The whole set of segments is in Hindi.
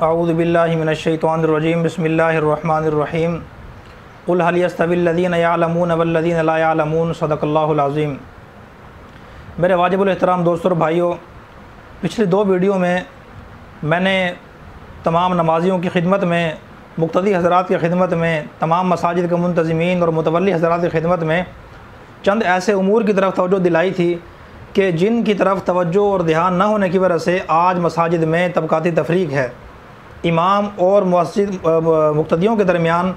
अऊज़ु बिल्लाहि मिनश्शैतानिर्रजीम बिस्मिल्लाहिर्रहमानिर्रहीम क़ुल हल यस्तविल्लज़ीना यअलमून वल्लज़ीना ला यअलमून सदक़ल्लाहुल अज़ीम। मेरे वाजिबुल एहतराम दोस्तों और भाइयों, पिछली दो वीडियो में मैंने तमाम नमाजियों की खिदमत में, मुक़्तदी हज़रात की खिदमत में, तमाम मसाजिद के मुंतज़िमीन और मुतवल्ली हज़रात की खिदमत में चंद ऐसे उमूर की तरफ तवज्जो दिलाई थी कि जिन की तरफ तवज्जो और ध्यान न होने की वजह से आज मसाजिद में तबक़ाती तफ़रीक़ है। इमाम और मुक़्तदियों के दरमियान,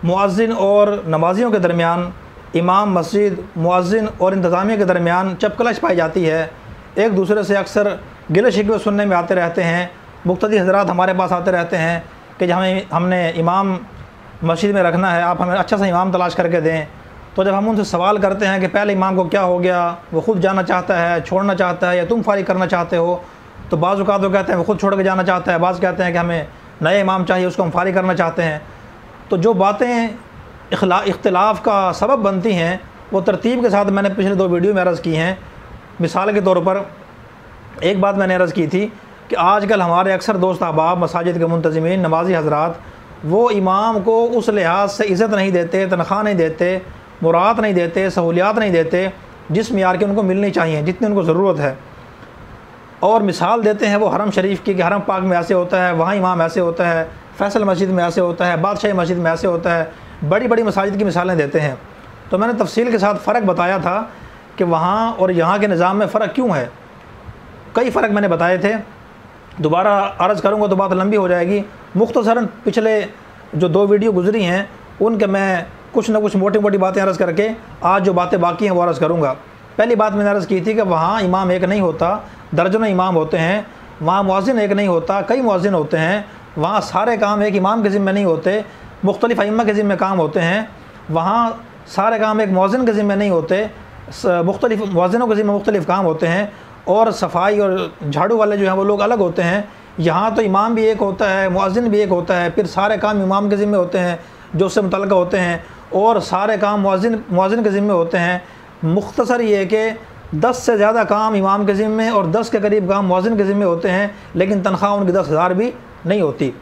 मुअज़्ज़िन और नमाजियों के दरमियान, इमाम, मस्जिद, मुअज़्ज़िन और इंतज़ामिया के दरमियान चपकलश पाई जाती है। एक दूसरे से अक्सर गिले शिकवे सुनने में आते रहते हैं। मुक़्तदी हज़रात हमारे पास आते रहते हैं कि हमने इमाम मस्जिद में रखना है, आप हमें अच्छा सा इमाम तलाश करके दें। तो जब हम उनसे सवाल करते हैं कि पहले इमाम को क्या हो गया, वो ख़ुद जाना चाहता है, छोड़ना चाहता है, या तुम फारिग करना चाहते हो, तो बाज़ औक़ात वो कहते हैं वो ख़ुद छोड़ के जाना चाहता है, बाज़ कहते हैं कि हमें नए इमाम चाहिए, उसको हम फारिग करना चाहते हैं। तो जो बातें इख्तिलाफ़ का सबब बनती हैं वो तरतीब के साथ मैंने पिछले दो वीडियो में अर्ज़ की हैं। मिसाल के तौर पर एक बात मैंने अर्ज़ की थी कि आजकल हमारे अक्सर दोस्त अहबाब, मसाजिद के मुंतज़िमीन, नमाजी हज़रात, वो इमाम को उस लिहाज से इज़्ज़त नहीं देते, तनख़्वाह नहीं देते, मुराद नहीं देते, सहूलियात नहीं देते जिस मियार की उनको मिलनी चाहिए, जितनी उनको ज़रूरत है। और मिसाल देते हैं वो हरम शरीफ की कि हरम पाक में ऐसे होता है, वहाँ इमाम ऐसे होता है, फ़ैसल मस्जिद में ऐसे होता है, बादशाही मस्जिद में ऐसे होता है, बड़ी बड़ी मसाजिद की मिसालें देते हैं। तो मैंने तफसील के साथ फ़र्क बताया था कि वहाँ और यहाँ के निज़ाम में फ़र्क क्यों है। कई फ़र्क मैंने बताए थे, दोबारा अर्ज़ करूँगा तो बात लंबी हो जाएगी। मुख्तसरन पिछले जो दो वीडियो गुजरी हैं उनके मैं कुछ न कुछ मोटी मोटी बातें अर्ज़ करके आज जो बातें बाकी हैं वो अर्ज़ करूँगा। पहली बात मैंने अर्ज़ की थी कि वहाँ इमाम एक नहीं होता, दर्जनों इमाम होते हैं। वहाँ मुअज़्ज़िन एक नहीं होता, कई मुअज़्ज़िन होते हैं। वहाँ सारे काम एक इमाम के ज़िम्मे नहीं होते, मुख्तलिफ़ अइम्मा के ज़िम्मे काम होते हैं। वहाँ सारे काम एक मुअज़्ज़िन के ज़िम्मे नहीं होते, मुख्तलिफ़ मुअज़्ज़िनों के ज़िम्मे मुख्तलिफ़ काम होते हैं। और सफाई और झाड़ू वाले जो हैं वो लोग अलग होते हैं। यहाँ तो इमाम भी एक होता है, मुअज़्ज़िन भी एक होता है, फिर सारे काम इमाम के ज़िम्मे होते हैं जो उससे मुतल्लिक़ होते हैं, और सारे काम मुअज़्ज़िन के ज़िम्मे होते हैं। मुख्तसर ये कि 10 से ज़्यादा काम इमाम के ज़िम्मे और 10 के करीब काम मुअज़्ज़िन के ज़िम्मे होते हैं, लेकिन तनख्वाह उनकी 10,000 भी नहीं होती,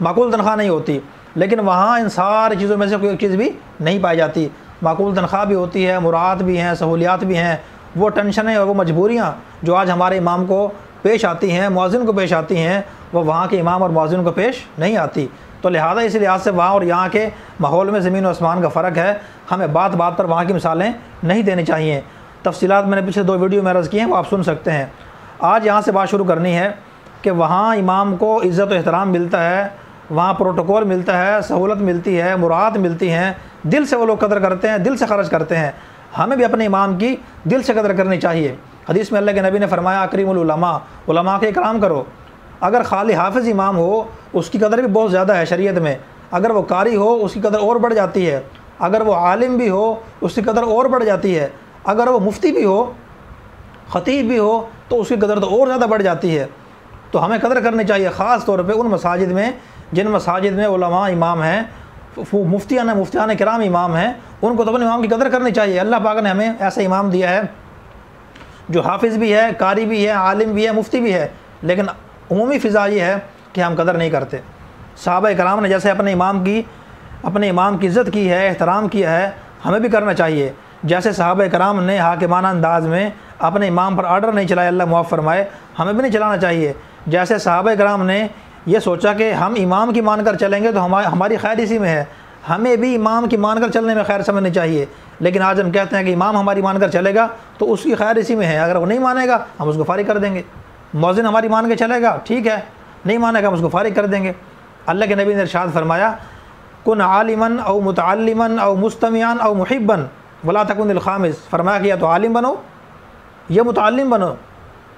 माकूल तनख्वाह नहीं होती। लेकिन वहाँ इन सारी चीज़ों में से कोई एक चीज़ भी नहीं पाई जाती। माकूल तनख्वाह भी होती है, मुराद भी हैं, सहूलियात भी हैं। वो टेंशनें और वो मजबूरियाँ जो आज हमारे इमाम को पेश आती हैं, मुअज़्ज़िन को पेश आती हैं, वो वहाँ के इमाम और मुअज़्ज़िन को पेश नहीं आती। तो लिहाजा इस लिहाज से वहाँ और यहाँ के माहौल में ज़मीन और आसमान का फ़र्क है। हमें बात बात पर वहाँ की मिसालें नहीं देनी चाहिए। तफसीलात मैंने पिछले दो वीडियो में अर्ज़ की हैं, वो आप सुन सकते हैं। आज यहाँ से बात शुरू करनी है कि वहाँ इमाम को इज़्ज़त और एहतराम मिलता है, वहाँ प्रोटोकॉल मिलता है, सहूलत मिलती है, मुराद मिलती हैं, दिल से वो लोग कदर करते हैं, दिल से ख़र्च करते हैं। हमें भी अपने इमाम की दिल से कदर करनी चाहिए। हदीस में अल्लाह के नबी ने फरमाया, अकरीमुल उलमा, उलमा के इकराम करो। अगर खाली हाफिज़ इमाम हो उसकी कदर भी बहुत ज़्यादा है शरीयत में। अगर वो कारी हो उसकी कदर और बढ़ जाती है। अगर वो आलिम भी हो उसकी कदर और बढ़ जाती है। अगर वो मुफ्ती भी हो, ख़तीब भी हो, तो उसकी कदर तो और ज़्यादा बढ़ जाती है। तो हमें कदर करनी चाहिए, ख़ास तौर पे उन मसाजिद में जिन मसाजिद में उलमा इमाम हैं, मुफ्तियान किराम इमाम हैं, उनको तो अपने इमाम की कदर करनी चाहिए। अल्लाह पाक ने हमें ऐसा इमाम दिया है जो हाफिज़ भी है, कारी भी है, आलिम भी है, मुफ्ती भी है, लेकिन उमूमी फ़िज़ा ये है कि हम कदर नहीं करते। सहाबा कराम ने जैसे अपने इमाम की इज़्ज़त की है, एहतराम किया है, हमें भी करना चाहिए। जैसे सहाबा कराम ने हाकिमाना अंदाज़ में अपने इमाम पर आर्डर नहीं चलाया, अल्लाह मुआफ़ फरमाए, हमें भी नहीं चलाना चाहिए। जैसे सहाबा कराम ने ये सोचा कि हम इमाम की मान कर चलेंगे तो हमारी खैर इसी में है, हमें भी इमाम की मान कर चलने में खैर समझनी चाहिए। लेकिन आज हम कहते हैं कि इमाम हमारी मान कर चलेगा तो उसकी खैर इसी में है, अगर वो नहीं मानेगा हम उसको फारिग कर देंगे। मुअज़्ज़िन हमारी मान के चलेगा, ठीक है, नहीं मानेगा हम उसको फारिग कर देंगे। अल्लाह के नबी ने इरशाद फरमाया, कुन आलिमन औ मुतअल्लिमन औ मुस्तमियान औ मुहिब्बन वला तकुनिल खामिस। फरमाया कि या तो आलिम बनो या मुतअल्लिम बनो,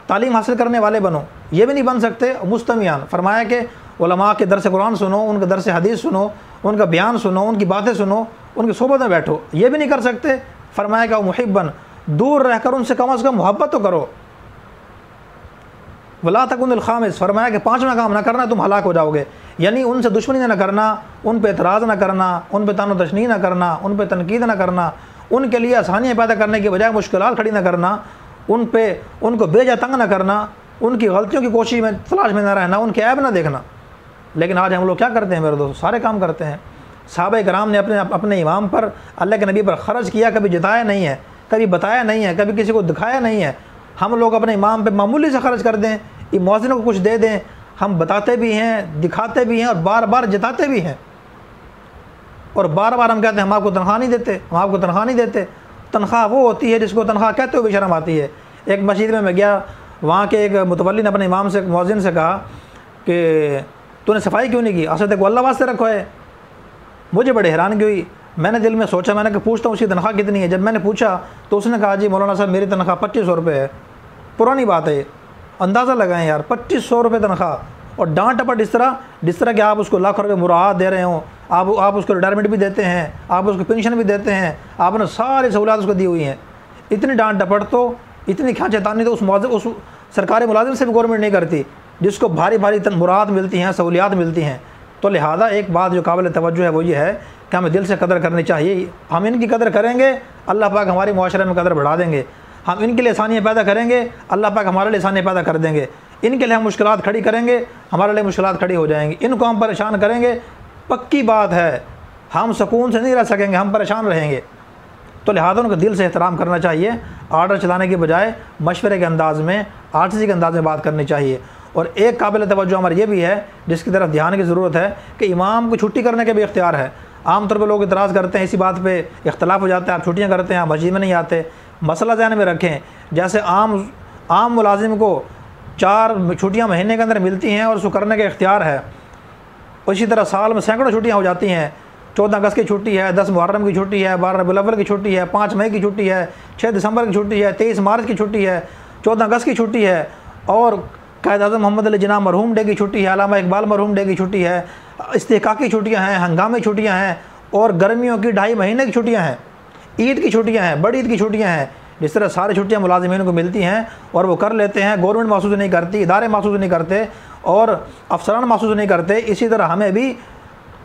तालीम हासिल करने वाले बनो, ये भी नहीं बन सकते। मुस्तमियान फरमाया कि उलमा के दरस कुरान सुनो, उनके दरस हदीस सुनो, उनका बयान सुनो, उनकी बातें सुनो, उनकी सोबत में बैठो, ये भी नहीं कर सकते। फरमाया कि मुहिब्बन, दूर रहकर उनसे कम अज़ कम मोहब्बत तो करो। वला तकुनिल खामिस, फरमाया कि पाँचवा काम ना करना, तुम हलाक हो जाओगे। यानी उनसे दुश्मनी ना करना, उन पर एतराज़ ना करना, उन पर तानो तशनी ना करना, उन पर तनकीद ना करना, उनके लिए आसानियाँ पैदा करने के बजाय मुश्किलात खड़ी ना करना, उनको बेजा तंग ना करना, उनकी गलतियों की कोशिश में तलाश में ना रहना, उनके ऐब ना देखना। लेकिन आज हम लोग क्या करते हैं मेरे दोस्त, सारे काम करते हैं। सहाबा कराम ने अपने इमाम पर, अल्लाह के नबी पर ख़र्च किया, कभी जिताया नहीं है, कभी बताया नहीं है, कभी किसी को दिखाया नहीं है। हम लोग अपने इमाम पे मामूली से ख़र्च कर दें, मुअज़्ज़िन को कुछ दे दें, हम बताते भी हैं, दिखाते भी हैं और बार बार जिताते भी हैं। और बार बार हम कहते हैं हम आपको तनख्वाह नहीं देते, हम आपको तनख्वाह नहीं देते। तनख्वाह वो होती है जिसको तनख्वाह कहते हुए शर्म आती है। एक मस्जिद में मैं गया, वहाँ के एक मुतवल्ली ने अपने इमाम से, मुअज़्ज़िन से कहा कि तूने सफाई क्यों नहीं की, असद को अल्लाह वास्ते रखो है। मुझे बड़ी हैरानगी हुई, मैंने दिल में सोचा, मैंने कहा पूछता हूँ उसकी तनख्वाह कितनी है। जब मैंने पूछा तो उसने कहा जी मौलाना साहब मेरी तनख्वाह 2500 रुपये है। पुरानी बात है, अंदाज़ा लगाएं यार, 2500 रुपये तनख्वाह। और डांट टपट इस तरह कि आप उसको लाख रुपये मुराद दे रहे हो, आप उसको रिटायरमेंट भी देते हैं, आप उसको पेंशन भी देते हैं, आपने सारी सहूलियात उसको दी हुई हैं। इतनी डांट टपट तो, इतनी खींचतानी तो उस सरकारी मुलाजिम से भी गवर्नमेंट नहीं करती जिसको भारी भारी मुराद मिलती हैं, सहूलियात मिलती हैं। तो लिहाजा एक बात जो काबिल तवज्जो है वो ये है कि हमें दिल से कदर करनी चाहिए। हम इनकी कदर करेंगे, अल्लाह पाक हमारे मुआशरे में कदर बढ़ा देंगे। हम इनके लिए आसानियाँ पैदा करेंगे, अल्लाह पाक हमारे लिए आसानियाँ पैदा कर देंगे। इनके लिए हम मुश्किलात खड़ी करेंगे, हमारे लिए मुश्किलात खड़ी हो जाएंगी। इनको हम परेशान करेंगे, पक्की बात है हम सुकून से नहीं रह सकेंगे, हम परेशान रहेंगे। तो लिहाजा उनको दिल से एहतराम करना चाहिए। आर्डर चलाने के बजाय मशवरे के अंदाज़ में, आर्टिसी के अंदाज़ में बात करनी चाहिए। और एक काबिल तवज्जो हमारे ये भी है जिसकी तरफ ध्यान की ज़रूरत है कि इमाम को छुट्टी करने के भी इख्तियार है। आमतौर पर लोग इतराज़ करते हैं, इसी बात पे इख्तलाफ हो जाता है, आप छुट्टियाँ करते हैं, आप मस्जिद में नहीं आते। मसला ज़हन में रखें, जैसे आम मुलाजिम को 4 छुट्टियाँ महीने के अंदर मिलती हैं और उसको करने का इख्तियार है, उसी तरह साल में सैकड़ों छुट्टियाँ हो जाती हैं। 14 अगस्त की छुट्टी है, 10 मुहर्रम की छुट्टी है, 12 रबीउल अव्वल की छुट्टी है, 5 मई की छुट्टी है, 6 दिसंबर की छुट्टी है, 23 मार्च की छुट्टी है, 14 अगस्त की छुट्टी है, और कायद-ए-आज़म मोहम्मद अली जिन्ना मरहूम डे की छुट्टी है, अल्लामा इकबाल मरहूम डे की छुट्टी है, इस्तिहक़ाक़ी छुट्टियाँ हैं, हंगामी छुट्टियाँ हैं, और गर्मियों की 2.5 महीने की छुट्टियाँ हैं, ईद की छुट्टियाँ हैं, बड़ी ईद की छुट्टियाँ हैं। जिस तरह सारी छुट्टियाँ मुलाजिमीन को मिलती हैं और वो कर लेते हैं, गवर्नमेंट महसूस नहीं करती, इदारे महसूस नहीं करते और अफसरान महसूस नहीं करते, इसी तरह हमें भी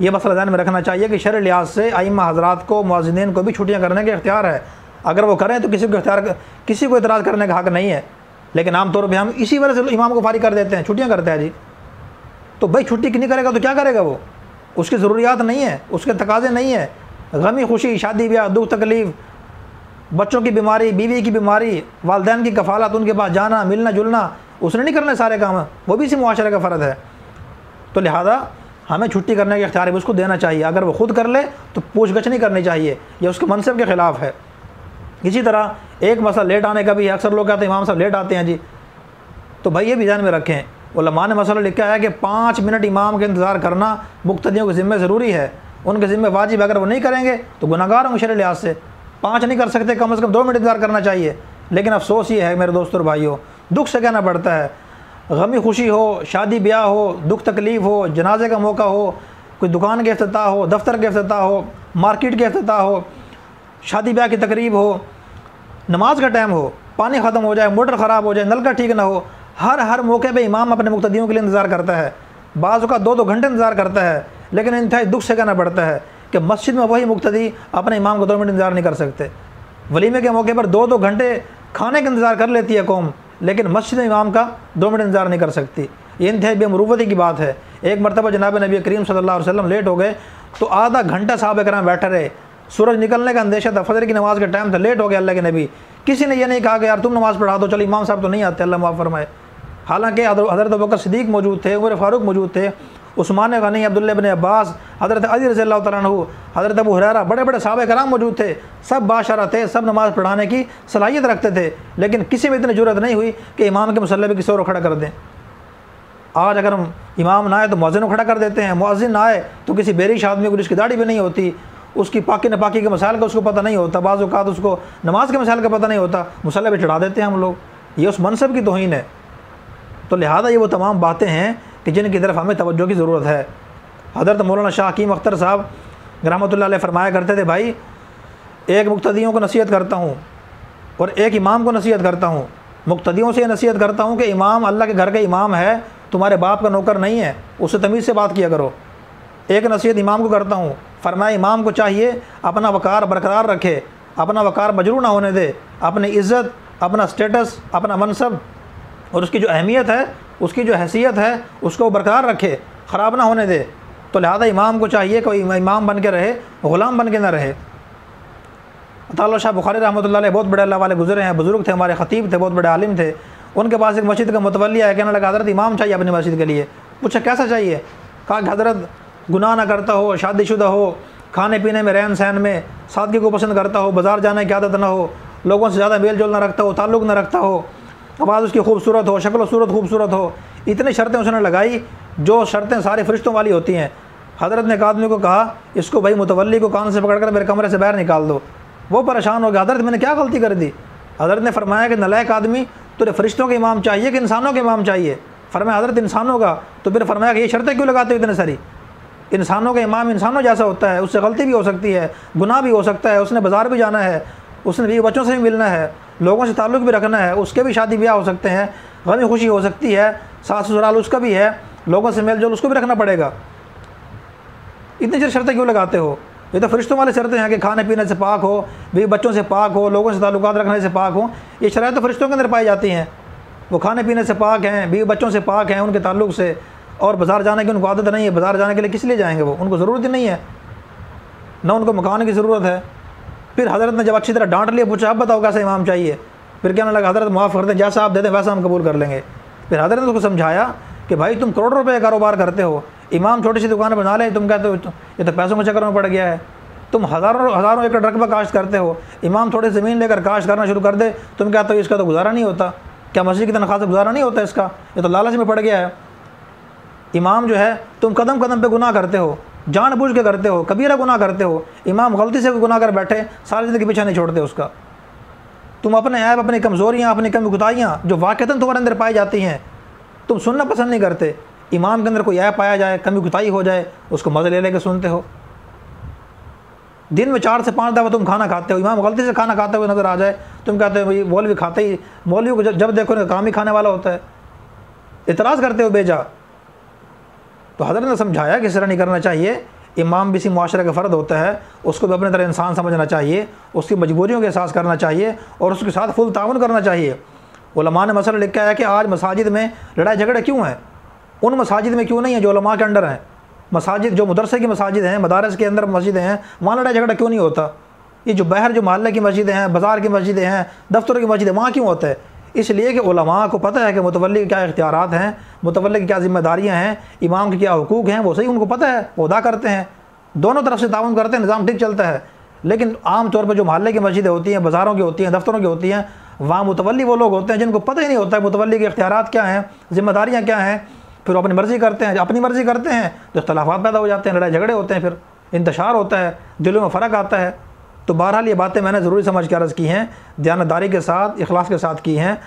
ये मसला ध्यान में रखना चाहिए कि शरई लिहाज से आइम्मा हज़रात को, मुअज़्ज़िनीन को भी छुट्टियाँ करने का इख्तियार है। अगर वो करें तो किसी को इतराज़ करने का हक़ नहीं है। लेकिन आमतौर पर हम इसी वजह से इमाम को फारिग कर देते हैं, छुट्टियाँ करते हैं जी। तो भाई छुट्टी नहीं करेगा तो क्या करेगा वो? उसकी ज़रूरियात नहीं है, उसके तकाज़े नहीं है। गमी खुशी, शादी ब्याह, दुख तकलीफ़, बच्चों की बीमारी, बीवी की बीमारी, वालिदैन की कफ़ालत, उनके पास जाना, मिलना जुलना, उसने नहीं करने सारे काम, वो भी इसी मुआशरे का फ़र्ज़ है। तो लिहाजा हमें छुट्टी करने का इख्तियार भी उसको देना चाहिए। अगर वो खुद कर ले तो पूछगछ नहीं करनी चाहिए, यह उसके मनसब के ख़िलाफ़ है। इसी तरह एक मसला लेट आने का भी है। अक्सर लोग कहते हैं इमाम साहब लेट आते हैं जी, तो भाई ये भी ध्यान में रखें, उलमा ने मसला लिखा है कि 5 मिनट इमाम के इंतज़ार करना मुक्तदियों के ज़िम्मे ज़रूरी है, उनके ज़िम्मे वाजिब। अगर वो नहीं करेंगे तो गुनाहगार होंगे शरई लिहाज से। 5 नहीं कर सकते, कम से कम 2 मिनट इंतज़ार करना चाहिए। लेकिन अफसोस ये है मेरे दोस्तों और भाइयों, दुख से कहना पड़ता है, गमी खुशी हो, शादी ब्याह हो, दुख तकलीफ़ हो, जनाजे का मौका हो, कोई दुकान के इफ्तिताह हो, दफ्तर के इफ्तिताह हो, मार्केट के इफ्तिताह हो, शादी ब्याह की तकरीब हो, नमाज का टाइम हो, पानी ख़त्म हो जाए, मोटर ख़राब हो जाए, नल का ठीक ना हो, हर मौके पे इमाम अपने मुक्तदियों के लिए इंतज़ार करता है। बाज़ का 2-2 घंटे इंतज़ार करता है। लेकिन इंतहाई दुख से कहना पड़ता है कि मस्जिद में वही मुक्तदी अपने इमाम को 2 मिनट इंतज़ार नहीं कर सकते। वलीमे के मौके पर 2-2 घंटे खाने का इंतज़ार कर लेती है कौम, लेकिन मस्जिद में इमाम का 2 मिनट इंतज़ार नहीं कर सकती। ये इंतहाई बेमरूवती की बात है। एक मरतबा जनाब नबी करीम सल्लल्लाहु अलैहि वसल्लम लेट हो गए तो आधा घंटा सहाबा किराम बैठे रहे। सूरज निकलने का अंदेशा था, फजर की नमाज़ का टाइम था, लेट हो गया अल्लाह के नबी। किसी ने यह नहीं कहा कि यार तुम नमाज़ पढ़ा दो, चलो इमाम साहब तो नहीं आते, अल्लाह माफ़ फरमाए। हालांकि हज़रत अबू बकर सिद्दीक़ मौजूद थे, उमर फ़ारूक मौजूद थे, उस्मान गनी, अब्दुल्ला इब्न अब्बास, हज़रत अली रज़ियल्लाहु तआला अन्हु, हज़रत अबू हुरैरा, बड़े बड़े सहाबा किराम मौजूद थे। सब बाशरा थे, सब नमाज़ पढ़ाने की सलाहियत रखते थे, लेकिन किसी में इतनी जुर्रत नहीं हुई कि इमाम के मुसल्ले पे किसी और खड़ा कर दें। आज अगर इमाम ना आए तो मुअज़्ज़िन को खड़ा कर देते हैं, मुअज़्ज़िन ना आए तो किसी बेरिश आदमी को जिसकी दाढ़ी भी नहीं होती, उसकी पाकी नापाकी के मसाइल का उसको पता नहीं होता, बाज़ औक़ात उसको नमाज के मसाइल का पता नहीं होता, मुसल्ले पे चढ़ा देते हैं हम लोग। ये उस मनसब की तौहीन है। तो लिहाजा ये वो तमाम बातें हैं कि जिनकी तरफ हमें तवज्जो की ज़रूरत है। हज़रत मौलाना शाह हकीम अख्तर साहब रहमतुल्लाह अलैह फरमाया करते थे, भाई एक मुक्तदियों को नसीहत करता हूँ और एक इमाम को नसीहत करता हूँ। मुक्तदियों से नसीहत करता हूँ कि इमाम अल्लाह के घर का इमाम है, तुम्हारे बाप का नौकर नहीं है, उससे तमीज़ से बात किया करो। एक नसीहत इमाम को करता हूँ, फरमाया इमाम को चाहिए अपना वक़ार बरकरार रखे, अपना वक़ार मजरूह ना होने दे, अपनी इज़्ज़त, अपना स्टेटस, अपना मनसब और उसकी जो अहमियत है, उसकी जो हैसियत है, उसको बरकरार रखे। ख़राब ना होने दे। तो लिहाजा इमाम को चाहिए कोई इमाम बन के रहे, ग़ुलाम बन के ना रहे। अताउल्लाह शाह बुखारी रहमतुल्लाह अलैह बहुत बड़े अल्लाह वाले गुजरे हैं, बुज़ुर्ग थे, हमारे ख़तीब थे, बहुत बड़े आलिम थे। उनके पास एक मस्जिद का मुतवल्ली आया, कहने लगा हज़रत इमाम चाहिए अपनी मस्जिद के लिए। पूछा कैसा चाहिए? कहा कि हज़रत गुनाह ना करता हो, शादीशुदा हो, खाने पीने में रहन सहन में सादगी को पसंद करता हो, बाज़ार जाने की आदत ना हो, लोगों से ज़्यादा मेल जोल ना रखता हो, ताल्लुक़ ना रखता हो, आवाज़ उसकी खूबसूरत हो, शक्ल सूरत खूबसूरत हो। इतनी शर्तें उसने लगाई जो शर्तें सारे फरिश्तों वाली होती हैं। हज़रत ने एक आदमी को कहा इसको भाई मुतवल्ली को कान से पकड़ कर मेरे कमरे से बाहर निकाल दो। वो परेशान हो गया, हज़रत मैंने क्या गलती कर दी? हज़रत ने फरमाया कि नलायक आदमी, तुझे फरिश्तों के इमाम चाहिए कि इंसानों के इमाम चाहिए? फरमाया हज़रत इंसानों का। तो फिर फरमाया कि ये शर्तें क्यों लगाते हो इतने सारी? इंसानों का इमाम इंसानों जैसा होता है, उससे गलती भी हो सकती है, गुनाह भी हो सकता है, उसने बाज़ार भी जाना है, उसने बीवी बच्चों से भी मिलना है, लोगों से ताल्लुक़ भी रखना है, उसके भी शादी ब्याह हो सकते हैं, गमी खुशी हो सकती है, सास ससुराल उसका भी है, लोगों से मेल जोल उसको भी रखना पड़ेगा। इतनी सारी शर्तें क्यों लगाते हो? ये तो फरिश्तों वाली शर्तें हैं कि खाने पीने से पाक हो, बीवी बच्चों से पाक हो, लोगों से ताल्लुकात रखने से पाक हो। ये शराइत तो फरिश्तों के अंदर पाई जाती हैं। वो खाने पीने से पाक हैं, बीवी बच्चों से पाक हैं, उनके ताल्लुक़ से, और बाज़ार जाने की उनको आदत नहीं है। बाज़ार जाने के लिए किस लिए जाएंगे? वो उनको ज़रूरत ही नहीं है, ना उनको मकान की ज़रूरत है। फिर हज़रत ने जब अच्छी तरह डांट लिया, पूछा अब बताओ कैसा इमाम चाहिए? फिर कहने लगा हज़रत माफ़ कर दें, जैसा आप दे दें वैसा हम कबूल कर लेंगे। फिर हज़रत ने उसको समझाया कि भाई तुम करोड़ों रुपये का कारोबार करते हो, इमाम छोटी सी दुकान बना ले, तुम कहते हो ये तो पैसों के चक्कर में पड़ गया है। तुम हज़ारों एकड़ रकबा काश्त करते हो, इमाम थोड़ी ज़मीन लेकर काश्त करना शुरू कर दे, तुम कहते हो इसका तो गुजारा नहीं होता। क्या मस्जिद की तनख्वाह से गुजारा नहीं होता इसका? ये तो लालच में पड़ गया है। इमाम जो है, तुम कदम कदम पे गुनाह करते हो, जानबूझ के करते हो, कबीरा गुनाह करते हो। इमाम गलती से गुनाह कर बैठे, सारी ज़िंदगी पीछा नहीं छोड़ते उसका। तुम अपने ऐप, अपनी कमज़ोरियाँ, अपनी कमी कुताहियाँ जो वाक़तन तुम्हारे अंदर पाई जाती हैं, तुम सुनना पसंद नहीं करते। इमाम के अंदर कोई ऐप पाया जाए, कमी कुताही हो जाए, उसको मज़े ले लेकर सुनते हो। दिन में 4 से 5 दफ़ा तुम खाना खाते हो, इमाम गलती से खाना खाते हुए नज़र आ जाए, तुम कहते हो भाई मौलवी खाते ही, मौलवी को जब देखो काम ही खाने वाला होता है, इतराज़ करते हो बेजा। तो हज़रत ने समझाया कि इस तरह नहीं करना चाहिए। इमाम भी इसी मुआशरे का फ़र्द होता है, उसको भी अपनी तरह इंसान समझना चाहिए, उसकी मजबूरियों का एहसास करना चाहिए और उसके साथ फुल ताउन करना चाहिए। उलमा ने मसला लिखा है कि आज मसाजिद में लड़ाई झगड़े क्यों हैं? उन मसाजिद में क्यों नहीं है जो उलमा के अंडर हैं। मसाजिद जो मदरसे की मसाजिद हैं, मदारस के अंदर मस्जिदें हैं, वहाँ लड़ाई झगड़ा क्यों नहीं होता? ये जो बाहर जो मोहल्ले की मस्जिदें हैं, बाज़ार की मस्जिदें हैं, दफ्तरों की मस्जिदें, वहाँ क्यों होता है? इसलिए कि उलमा को पता है कि मुतवल्ली के क्या इख्तियारात हैं, मुतवल्ली की क्या ज़िम्मेदारियाँ हैं, इमाम के क्या हुकूक हैं, वो सही उनको पता है, वो अदा करते हैं, दोनों तरफ से ताउन करते हैं, निज़ाम ठीक चलता है। लेकिन आम तौर पर जो मोहल्ले की मस्जिदें होती हैं, बाज़ारों की होती हैं, दफ्तरों की होती हैं, वहाँ मुतवल्ली वो लोग होते हैं जिनको पता ही नहीं होता है मुतवल्ली के इख्तियारात क्या हैं, ज़िम्मेदारियाँ क्या हैं। फिर वो अपनी मर्ज़ी करते हैं, अपनी मर्ज़ी करते हैं तो इख्तिलाफ़ात पैदा हो जाते हैं, लड़ाई झगड़े होते हैं, फिर इंतशार होता है, दिलों में फ़र्क आता है। तो बहरहाल ये बातें मैंने ज़रूरी समझ के अर्ज़ की हैं, दयानतदारी के साथ, इखलास के साथ की हैं।